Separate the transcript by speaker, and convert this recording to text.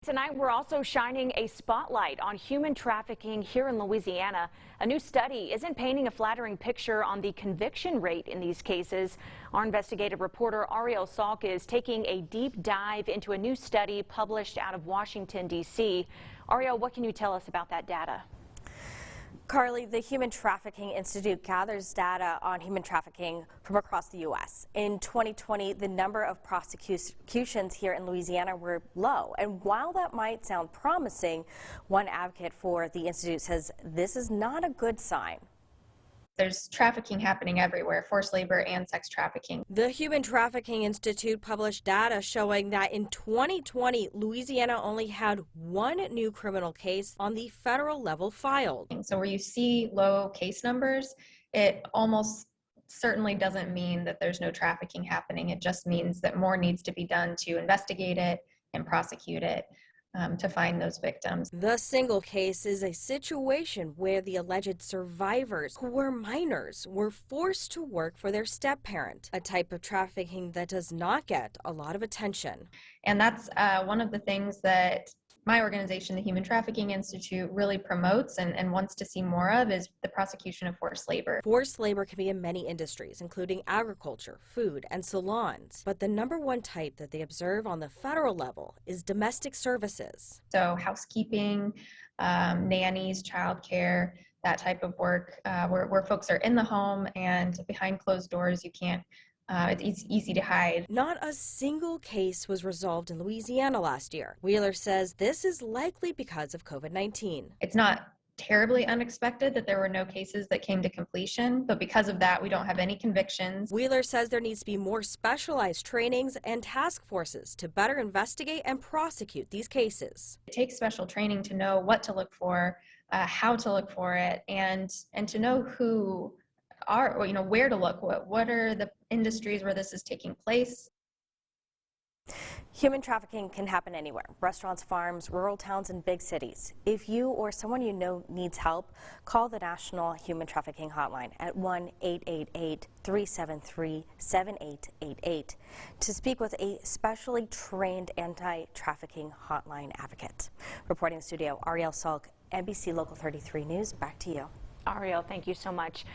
Speaker 1: Tonight, we're also shining a spotlight on human trafficking here in Louisiana. A new study isn't painting a flattering picture on the conviction rate in these cases. Our investigative reporter Ariel Salk is taking a deep dive into a new study published out of Washington, D.C. Ariel, what can you tell us about that data?
Speaker 2: Carly, the Human Trafficking Institute gathers data on human trafficking from across the U.S. In 2020, the number of prosecutions here in Louisiana were low. And while that might sound promising, one advocate for the Institute says this is not a good sign.
Speaker 3: There's trafficking happening everywhere, forced labor and sex trafficking.
Speaker 2: The Human Trafficking Institute published data showing that in 2020, Louisiana only had one new criminal case on the federal level filed.
Speaker 3: So where you see low case numbers, it almost certainly doesn't mean that there's no trafficking happening. It just means that more needs to be done to investigate it and prosecute it. To find those victims.
Speaker 2: The single case is a situation where the alleged survivors, who were minors, were forced to work for their step-parent, a type of trafficking that does not get a lot of attention.
Speaker 3: And that's one of the things that my organization, the Human Trafficking Institute, really promotes and wants to see more of is the prosecution of forced labor.
Speaker 2: Forced labor can be in many industries, including agriculture, food, and salons. But the number one type that they observe on the federal level is domestic services.
Speaker 3: So housekeeping, nannies, childcare, that type of work where folks are in the home and behind closed doors. You can't. It's easy to hide.
Speaker 2: Not a single case was resolved in Louisiana last year. Wheeler says this is likely because of COVID-19.
Speaker 3: It's not terribly unexpected that there were no cases that came to completion, but because of that, we don't have any convictions.
Speaker 2: Wheeler says there needs to be more specialized trainings and task forces to better investigate and prosecute these cases.
Speaker 3: It takes special training to know what to look for, how to look for it, and to know who are, or, where to look. What are the industries where this is taking place?
Speaker 2: Human trafficking can happen anywhere. Restaurants, farms, rural towns, and big cities. If you or someone you know needs help, call the National Human Trafficking Hotline at 1-888-373-7888 to speak with a specially trained anti-trafficking hotline advocate. Reporting in the studio, Ariel Salk, NBC Local 33 News. Back to you.
Speaker 1: Ariel, thank you so much.